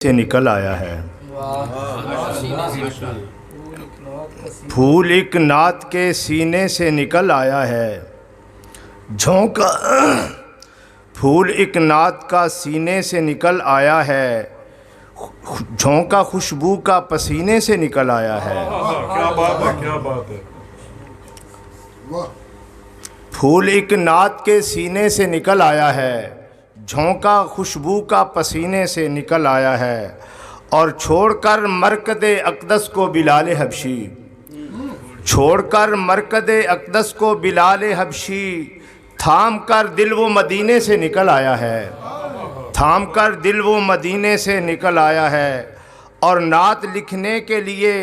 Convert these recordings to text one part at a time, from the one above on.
سے نکل آیا ہے، پھول ایک نعت کے سینے سے نکل آیا ہے، جھونکا پھول ایک نعت کا سینے سے نکل آیا ہے، جھونکا خوشبو کا پسینے سے نکل آیا ہے۔ کیا بات ہے، کیا بات ہے۔ پھول ایک نعت کے سینے سے نکل آیا ہے، جھونکا خوشبو کا پسینے سے نکل آیا ہے، اور چھوڑ کر مرکز اقدس کو بلال حبشی، چھوڑ کر مرکز اقدس کو بلال حبشی، تھام کر دل وہ مدینے سے نکل آیا ہے، تھام کر دل وہ مدینے سے نکل آیا ہے، اور نعت لکھنے کے لیے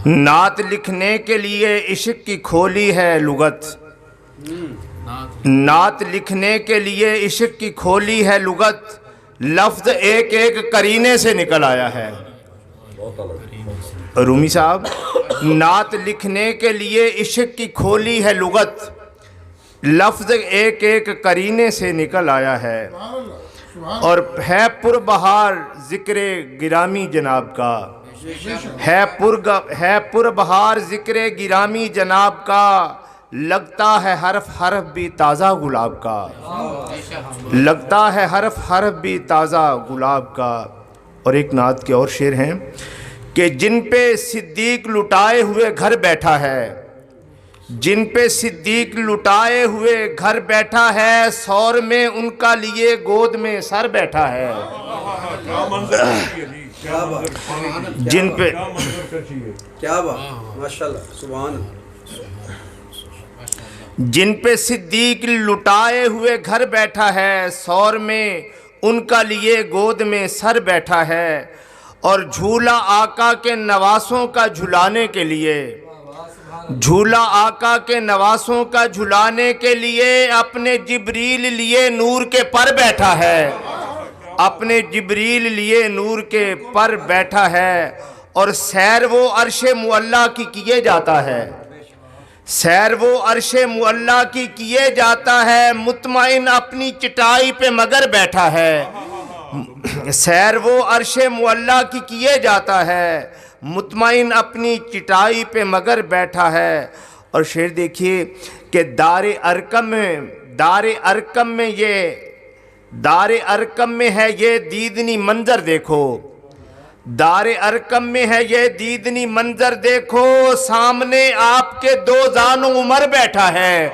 نعت لکھنے کے لیے عشق کی کھولی ہے لغت، نعت لکھنے کے لیے عشق کی کھولی ہے لغت، لفظ ایک ایک قرینے سے نکل آیا ہے۔ رومی صاحب، نعت لکھنے کے لیے عشق کی کھولی ہے لغت، لفظ ایک ایک قرینے سے نکل آیا ہے، اور ہے پر بہار ذکر گرامی جناب کا، ہے پر بہار ذکر گرامی جناب کا، لگتا ہے حرف حرف بھی تازہ گلاب کا، لگتا ہے حرف حرف بھی تازہ گلاب کا۔ اور ایک نعت کے اور شعر ہیں کہ جن پہ صدیق لٹائے ہوئے گھر بیٹھا ہے، جن پہ صدیق لٹائے ہوئے گھر بیٹھا ہے، سور میں ان کا لیے گود میں سر بیٹھا ہے، جن پہ کیا بات، ماشاءاللہ، سبحان اللہ، جن پہ صدیق لٹائے ہوئے گھر بیٹھا ہے، سور میں ان کا لیے گود میں سر بیٹھا ہے، اور جھولا آقا کے نواسوں کا جھلانے کے لیے، جھولا آقا کے نواسوں کا جھلانے کے لیے، اپنے جبریل لیے نور کے پر بیٹھا ہے، اپنے جبریل لیے نور کے پر بیٹھا ہے، اور سیر وہ عرش معلیٰ کی کیے جاتا ہے، سیر وہ عرش معلیٰ کی کیے جاتا ہے، مطمئن اپنی چٹائی پہ مگر بیٹھا ہے، سیر وہ عرش معلیٰ کی کیے جاتا ہے، مطمئن اپنی چٹائی پہ مگر بیٹھا ہے۔ اور شعر دیکھیے کہ دار ارقم میں ہے یہ دیدنی منظر دیکھو، دار ارقم میں ہے یہ دیدنی منظر دیکھو، سامنے آپ کے دو زانو عمر بیٹھا ہے،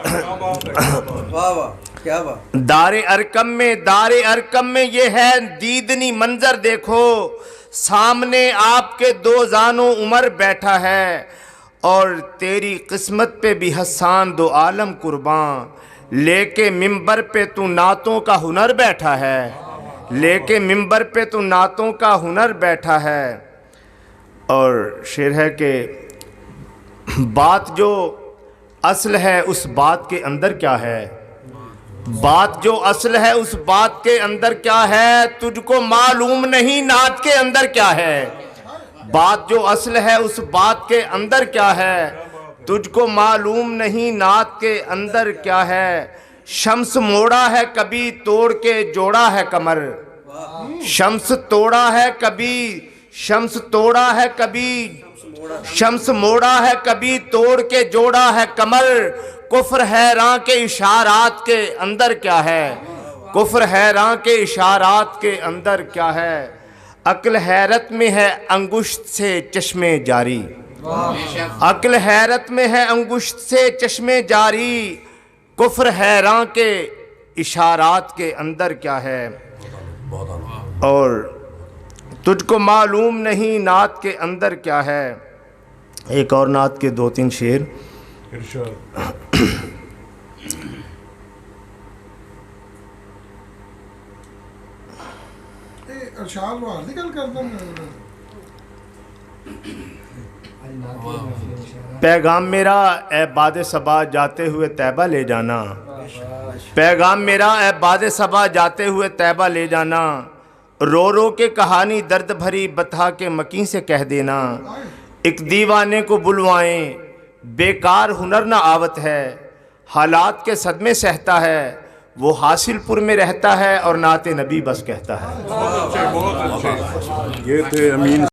واہ واہ، کیا بات، دار ارقم میں یہ ہے دیدنی منظر دیکھو، سامنے آپ کے دو زانو عمر بیٹھا ہے، اور تیری قسمت پہ بھی حسان دو عالم قرباں، لے کے ممبر پہ تو نعتوں کا ہنر بیٹھا ہے، لے کے ممبر پہ تو نعتوں کا ہنر بیٹھا ہے۔ اور شعر ہے کہ بات جو اصل ہے اس بات کے اندر کیا ہے، بات جو اصل ہے اس بات کے اندر کیا ہے، تجھ کو معلوم نہیں نعت کے اندر کیا ہے، بات جو اصل ہے اس بات کے اندر کیا ہے، تجھ کو معلوم نہیں نعت کے اندر کیا ہے، شمس موڑا ہے کبھی توڑ کے جوڑا ہے کمر، شمس توڑا ہے کبھی، شمس توڑا ہے کبھی، شمس موڑا ہے کبھی توڑ کے جوڑا ہے کمر، کفر حیراں کے اشارات کے اندر کیا ہے، کفر حیراں کے اشارات کے اندر کیا ہے، عقل حیرت میں ہے انگشت سے چشمے جاری، عقل حیرت میں ہے انگشت سے چشمے جاری، کفر حیراں کے اشارات کے اندر کیا ہے، اور تجھ کو معلوم نہیں نعت کے اندر کیا ہے۔ ایک اور نعت کے دو تین شعر، پیغام میرا اے باد صبا جاتے ہوئے طیبہ لے جانا، پیغام میرا اے باد صبا جاتے ہوئے طیبہ لے جانا، رو رو کے کہانی درد بھری بتا کے مکیں سے کہہ دینا، ایک دیوانے کو بلوائیں بیکار ہنر نہ آوت ہے، حالات کے صدمے سہتا ہے وہ حاصل پور میں رہتا ہے اور نعت نبی بس کہتا ہے. بہت اچھے. یہ تھے امین